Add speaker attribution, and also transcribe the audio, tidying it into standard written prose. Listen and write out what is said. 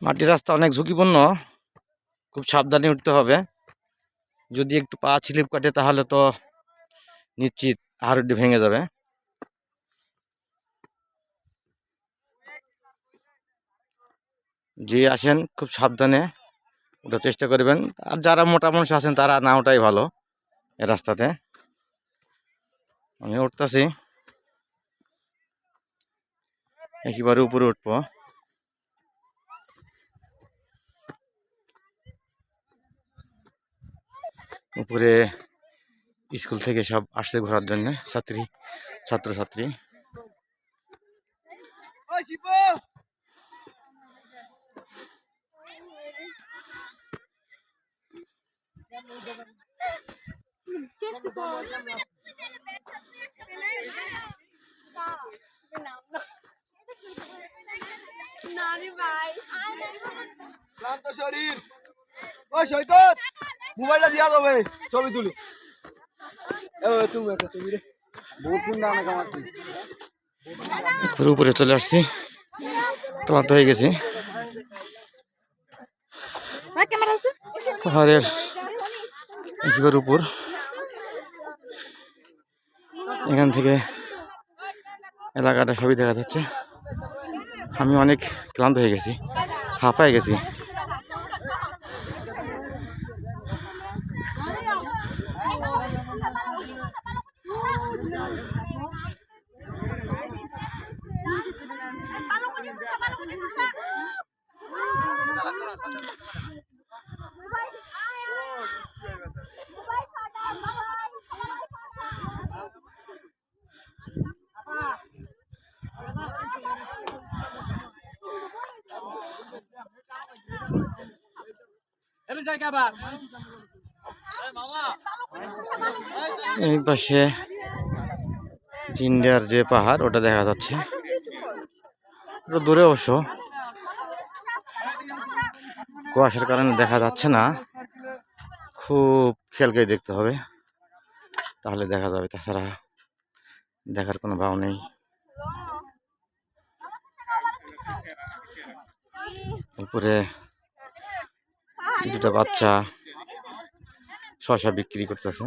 Speaker 1: মাটির রাস্তা অনেক ঝুঁকিপূর্ণ, খুব সাবধানে উঠতে হবে। যদি একটু পা স্লিপ কাটে তাহলে তো নিশ্চিত হাড়ুড্ডি ভেঙে যাবে। যে আসেন খুব সাবধানে ওঠার চেষ্টা করবেন, আর যারা মোটা মানুষ আছেন তারা না ওঠাই ভালো এ রাস্তাতে। আমি উঠতেছি, একেবারে উপরে উঠবো। উপরে স্কুল থেকে সব আসছে ঘোরার জন্য, ছাত্রছাত্রী।
Speaker 2: ক্লান্ত শরীর, ওই সৈকত মোবাইলটা দিয়া যাবে, ছবি তুলি। তুমি একটা ছবি রে, বহুত সুন্দর অনেক আমার।
Speaker 1: উপরে চলে আসছি, ক্লান্ত হয়ে গেছি। পাহাড়ের একেবারে উপর, এখান থেকে এলাকাটা সবই দেখা যাচ্ছে। আমি অনেক ক্লান্ত হয়ে গেছি, হাঁপায়ে গেছি। এই পাশে ইন্ডিয়ার যে পাহাড় ওটা দেখা যাচ্ছে, ওটা দূরে অবশ্য, কুয়াশার কারণে দেখা যাচ্ছে না। খুব খেয়াল করে দেখতে হবে, তাহলে দেখা যাবে, তাছাড়া দেখার কোনো ভাব নেই। উপরে দুটা বাচ্চা শসা বিক্রি করতেছে।